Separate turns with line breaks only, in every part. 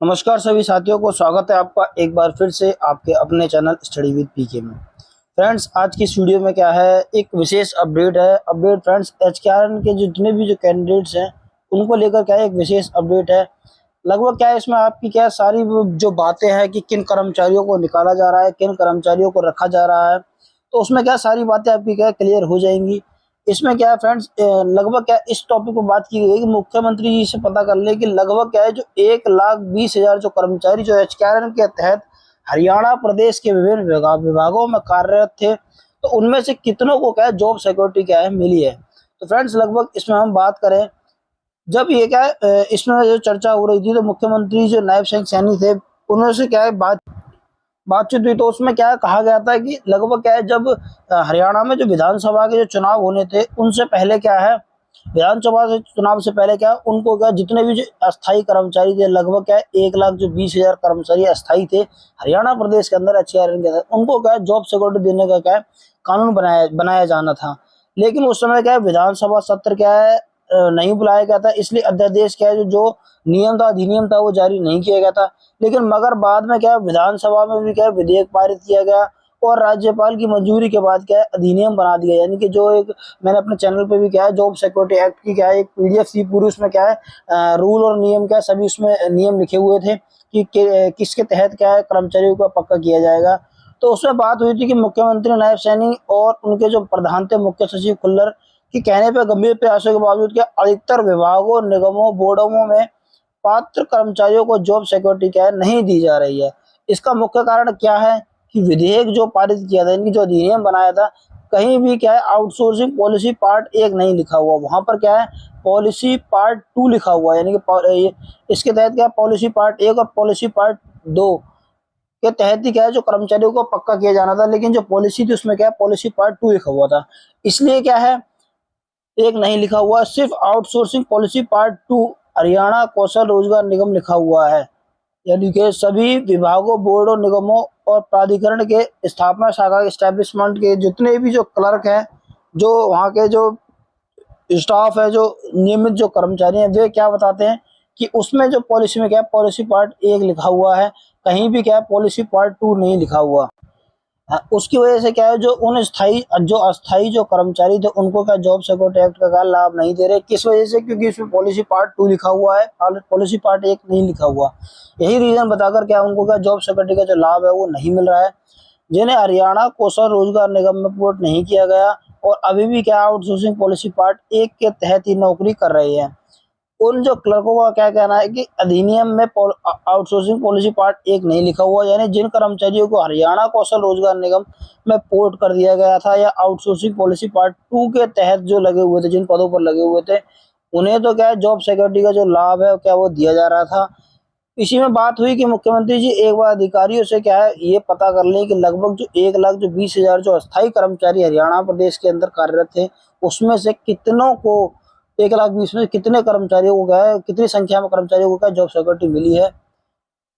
नमस्कार सभी साथियों को, स्वागत है आपका एक बार फिर से आपके अपने चैनल स्टडी विद पीके में। फ्रेंड्स, आज की इस वीडियो में क्या है, एक विशेष अपडेट है। फ्रेंड्स, एचकेआरएन के जितने भी जो कैंडिडेट्स हैं उनको लेकर क्या है, एक विशेष अपडेट है। लगभग क्या है, इसमें आपकी क्या है, सारी वो जो बातें हैं कि किन कर्मचारियों को निकाला जा रहा है, किन कर्मचारियों को रखा जा रहा है, तो उसमें क्या सारी बातें आपकी क्या क्लियर हो जाएंगी। इसमें क्या है फ्रेंड्स, लगभग क्या इस टॉपिक पर बात की गई कि मुख्यमंत्री जी से पता कर ले कि लगभग क्या है जो 1,20,000 जो कर्मचारी जो एचकेआरएन के तहत हरियाणा प्रदेश के विभिन्न विभागों में कार्यरत थे, तो उनमें से कितनों को क्या है जॉब सिक्योरिटी क्या है मिली है। तो फ्रेंड्स, लगभग इसमें हम बात करें, जब ये क्या है इसमें जो चर्चा हो रही थी, तो मुख्यमंत्री जो नायब सिंह सैनी थे उनसे क्या है बातचीत हुई, तो उसमें क्या कहा गया था कि लगभग क्या है, जब हरियाणा में जो विधानसभा के जो चुनाव होने थे उनसे पहले क्या है, विधानसभा से चुनाव से पहले क्या उनको क्या जितने भी जो अस्थायी कर्मचारी थे, लगभग क्या 1,20,000 कर्मचारी अस्थायी थे हरियाणा प्रदेश के अंदर एचकेआरएन के अंदर, उनको क्या जॉब सिक्योरिटी देने का क्या कानून बनाया जाना था। लेकिन उस समय क्या विधानसभा सत्र क्या है नहीं बुलाया गया था, इसलिए अध्यादेश क्या है जो नियम था, अधिनियम था, वो जारी नहीं किया गया था। लेकिन मगर बाद में क्या विधानसभा में भी क्या विधेयक पारित किया गया और राज्यपाल की मंजूरी के बाद क्या है अधिनियम बना दिया। यानी कि जो एक मैंने अपने चैनल पे भी क्या है जॉब सिक्योरिटी एक्ट की क्या है एक पीडीएफ थी पूरी, उसमें क्या है रूल और नियम क्या सभी उसमें नियम लिखे हुए थे कि किसके तहत क्या है कर्मचारियों को पक्का किया जाएगा। तो उसमें बात हुई थी कि मुख्यमंत्री नायब सैनी और उनके जो प्रधान थे मुख्य सचिव खुल्लर के कहने पर गंभीर प्रयासों के बावजूद क्या अधिकतर विभागों, निगमों, बोर्डों में पात्र कर्मचारियों को जॉब सिक्योरिटी क्या है नहीं दी जा रही है। इसका मुख्य कारण क्या है कि विधेयक जो पारित किया था, इनकी जो अधिनियम बनाया था, कहीं भी क्या है आउटसोर्सिंग पॉलिसी पार्ट 1 नहीं लिखा हुआ, वहां पर क्या है पॉलिसी पार्ट 2 लिखा हुआ है। यानी कि इसके तहत क्या पॉलिसी पार्ट 1 और पॉलिसी पार्ट 2 के तहत ही क्या है जो कर्मचारियों को पक्का किया जाना था, लेकिन जो पॉलिसी थी उसमें क्या है पॉलिसी पार्ट 2 लिखा हुआ था, इसलिए क्या है एक नहीं लिखा हुआ, सिर्फ आउटसोर्सिंग पॉलिसी पार्ट 2 हरियाणा कौशल रोजगार निगम लिखा हुआ है। यानी कि सभी विभागों, बोर्डों, निगमों और प्राधिकरण के स्थापना शाखा एस्टेब्लिशमेंट के जितने भी जो क्लर्क हैं, जो वहाँ के जो स्टाफ है, जो नियमित जो कर्मचारी हैं, वे क्या बताते हैं कि उसमें जो पॉलिसी में क्या है पॉलिसी पार्ट 1 लिखा हुआ है, कहीं भी क्या है पॉलिसी पार्ट 2 नहीं लिखा हुआ। उसकी वजह से क्या है जो अस्थाई जो कर्मचारी थे उनको क्या जॉब सिक्योरिटी एक्ट का लाभ नहीं दे रहे। किस वजह से? क्योंकि इसमें पॉलिसी पार्ट 2 लिखा हुआ है, पॉलिसी पार्ट 1 नहीं लिखा हुआ। यही रीजन बताकर क्या उनको क्या जॉब सिक्योरिटी का जो लाभ है वो नहीं मिल रहा है, जिन्हें हरियाणा कौशल रोजगार निगम में पोर्ट नहीं किया गया और अभी भी क्या आउटसोर्सिंग पॉलिसी पार्ट 1 के तहत ही नौकरी कर रहे हैं। उन जो क्लर्कों का क्या कहना है कि अधिनियम में आउटसोर्सिंग पॉलिसी पार्ट 1 नहीं लिखा हुआ, यानी जिन कर्मचारियों को हरियाणा कौशल रोजगार निगम में पोर्ट कर दिया गया था या आउटसोर्सिंग पॉलिसी पार्ट 2 के तहत जो लगे हुए थे, जिन पदों पर लगे हुए थे, उन्हें तो क्या जॉब सिक्योरिटी का जो लाभ है क्या वो दिया जा रहा था। इसी में बात हुई कि मुख्यमंत्री जी एक बार अधिकारियों से क्या है ये पता कर लें कि लगभग जो 1,20,000 जो अस्थायी कर्मचारी हरियाणा प्रदेश के अंदर कार्यरत थे, उसमें से कितनों को 1,20,000 में कितने कर्मचारियों को क्या है, कितनी संख्या में कर्मचारियों को क्या जॉब सिक्योरिटी मिली है।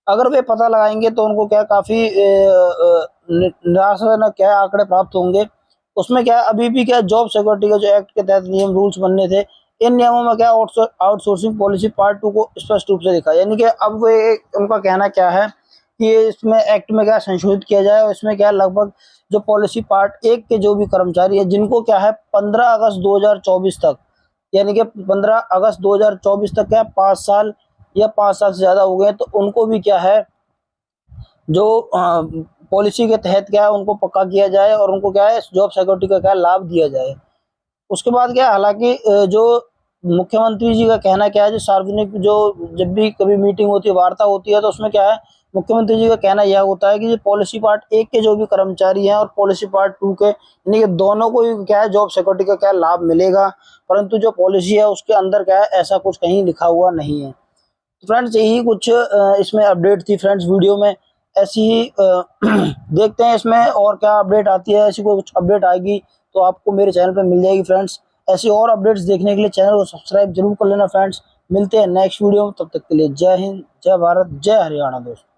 अगर वे पता लगाएंगे तो उनको क्या काफी निराशाजनक क्या है आंकड़े प्राप्त होंगे। उसमें क्या अभी भी क्या जॉब सिक्योरिटी का जो एक्ट के तहत नियम रूल्स बनने थे, इन नियमों में क्या आउटसोर्सिंग पॉलिसी पार्ट 2 को स्पष्ट रूप से लिखा। यानी कि अब वे उनका कहना क्या है कि इसमें एक्ट में क्या संशोधित किया जाए और इसमें क्या लगभग जो पॉलिसी पार्ट 1 के जो भी कर्मचारी है, जिनको क्या है 15 अगस्त 2024 तक, यानी कि 15 अगस्त 2024 तक क्या 5 साल या 5 साल से ज़्यादा हो गए, तो उनको भी क्या है जो पॉलिसी के तहत क्या है उनको पक्का किया जाए और उनको क्या है जॉब सिक्योरिटी का क्या लाभ दिया जाए। उसके बाद क्या हालांकि जो मुख्यमंत्री जी का कहना क्या है, जो सार्वजनिक जो जब भी कभी मीटिंग होती है, वार्ता होती है, तो उसमें क्या है मुख्यमंत्री जी का कहना यह होता है कि जो पॉलिसी पार्ट 1 के जो भी कर्मचारी हैं और पॉलिसी पार्ट 2 के, यानी कि दोनों को ही क्या है जॉब सिक्योरिटी का क्या लाभ मिलेगा, परंतु जो पॉलिसी है उसके अंदर क्या है ऐसा कुछ कहीं लिखा हुआ नहीं है। तो फ्रेंड्स, यही कुछ इसमें अपडेट थी फ्रेंड्स वीडियो में। ऐसी ही देखते हैं इसमें और क्या अपडेट आती है। ऐसी कोई कुछ अपडेट आएगी तो आपको मेरे चैनल पे मिल जाएगी फ्रेंड्स। ऐसी और अपडेट्स देखने के लिए चैनल को सब्सक्राइब जरूर कर लेना फ्रेंड्स। मिलते हैं नेक्स्ट वीडियो में, तब तक के लिए जय हिंद, जय भारत, जय हरियाणा दोस्तों।